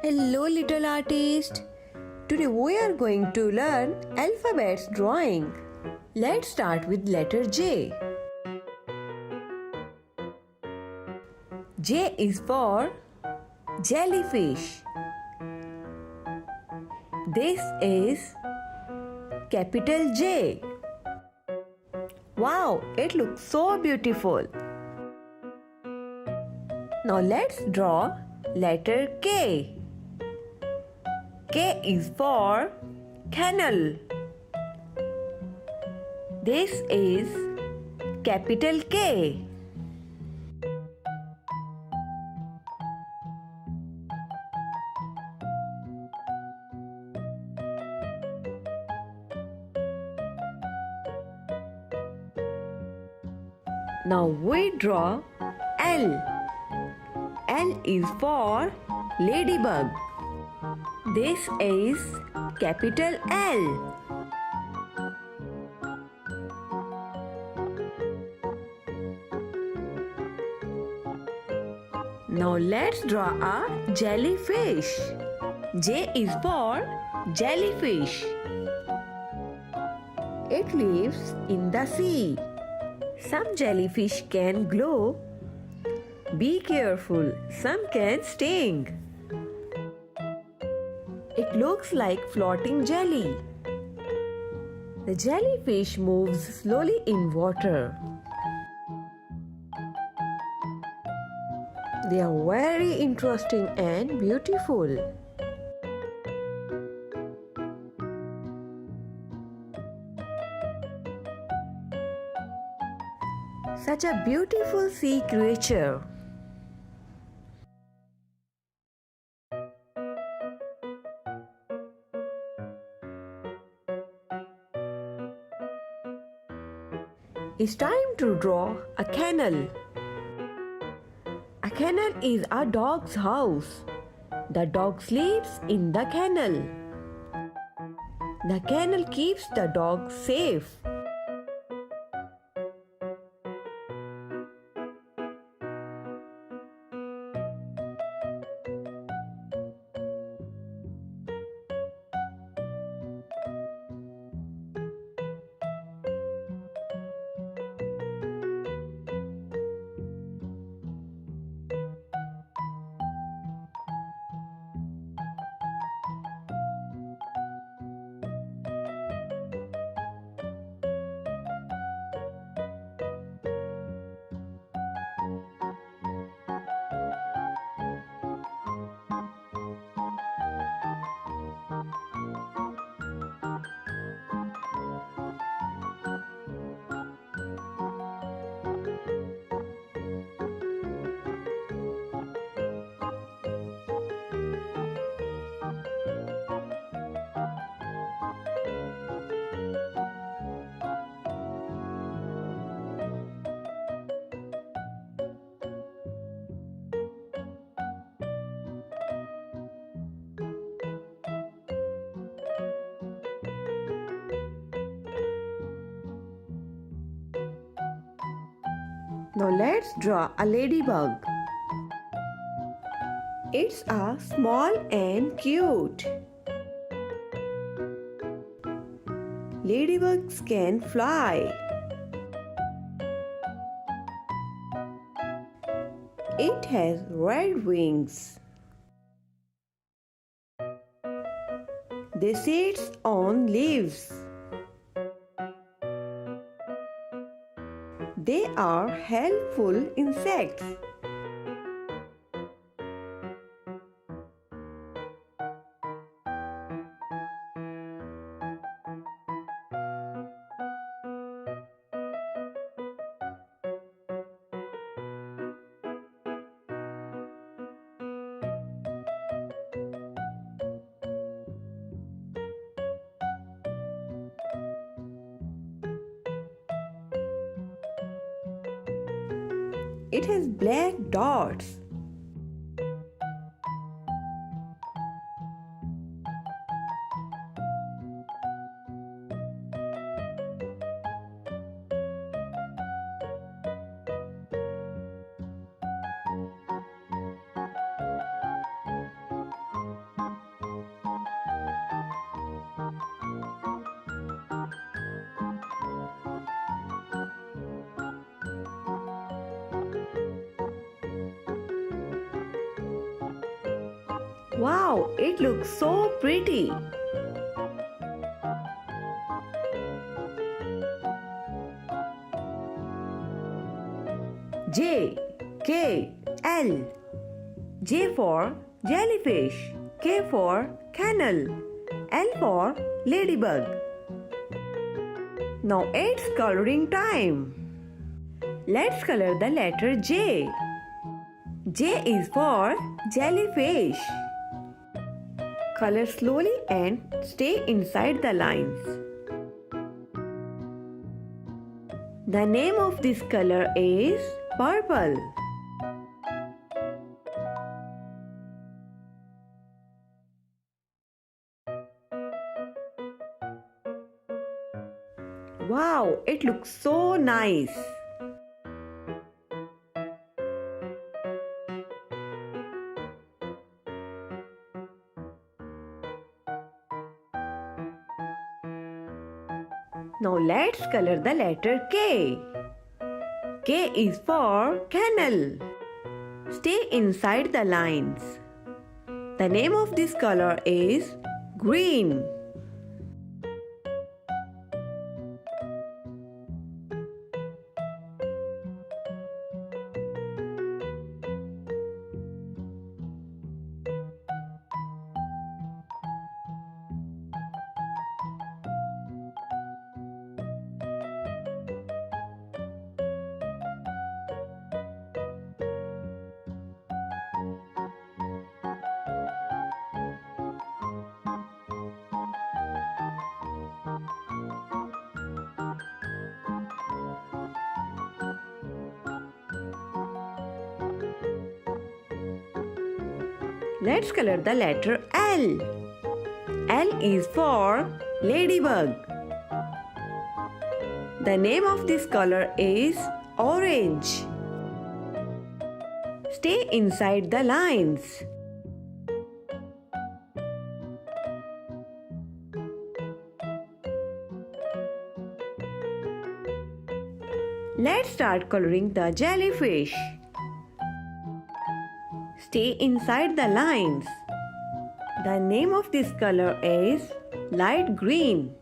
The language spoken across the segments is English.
Hello little artist. Today we are going to learn alphabets drawing. Let's start with letter J. J is for jellyfish. This is capital J. Wow, it looks so beautiful. Now let's draw letter K. K is for Kennel. This is capital K. Now we draw L. L is for Ladybug. This is capital L. Now let's draw a jellyfish. J is for jellyfish. It lives in the sea. Some jellyfish can glow. Be careful, some can sting. It looks like floating jelly. The jellyfish moves slowly in water. They are very interesting and beautiful. Such a beautiful sea creature. It's time to draw a kennel. A kennel is a dog's house. The dog sleeps in the kennel. The kennel keeps the dog safe. Now let's draw a ladybug. It's a small and cute. Ladybugs can fly. It has red wings. They sit on leaves. They are helpful insects. It has black dots. Wow, it looks so pretty. J, K, L. J for Jellyfish, K for Kennel, L for Ladybug. Now it's coloring time. Let's color the letter J. J is for Jellyfish. Color slowly and stay inside the lines. The name of this color is purple. Wow, it looks so nice. Now let's color the letter K. K is for Kennel. Stay inside the lines. The name of this color is green. Let's color the letter L. L is for Ladybug. The name of this color is orange. Stay inside the lines. Let's start coloring the jellyfish. Stay inside the lines. The name of this color is light green.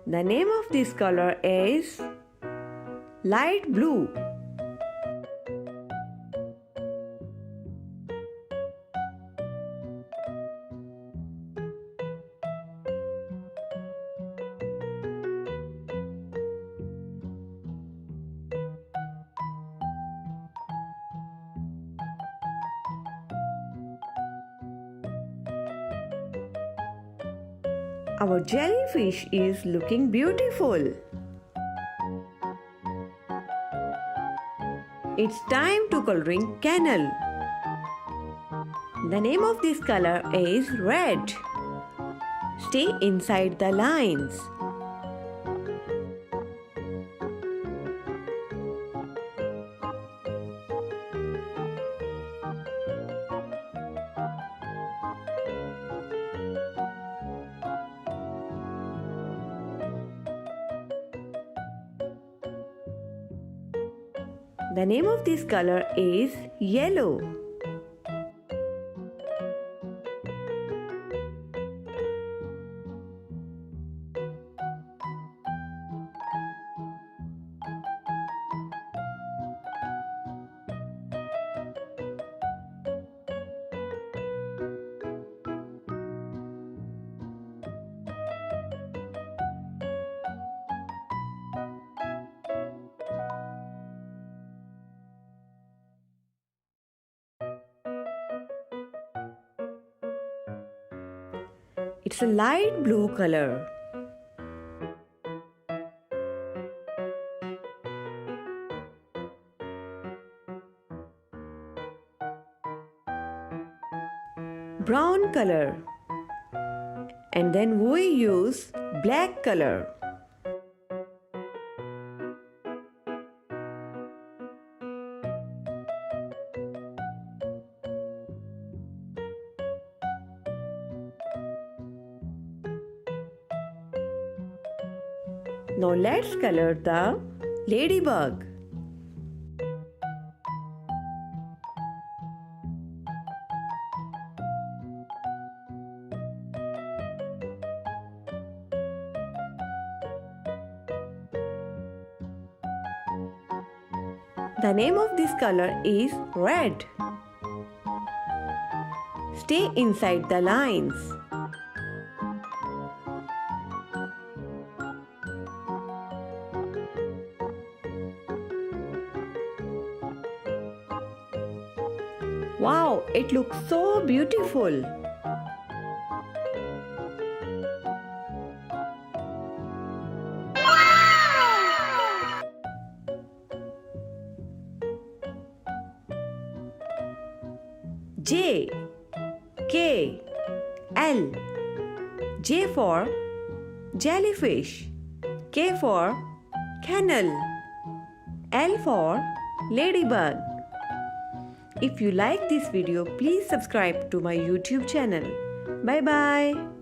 The name of this color is light blue. Our jellyfish is looking beautiful. It's time to coloring Kennel. The name of this color is red. Stay inside the lines. The name of this color is yellow. It's a light blue color. brown color. And then we use black color. Now let's color the ladybug. The name of this color is red. Stay inside the lines. Wow, it looks so beautiful. J K L. J for jellyfish. K for kennel. L for ladybug. If you like this video, please subscribe to my YouTube channel. Bye bye.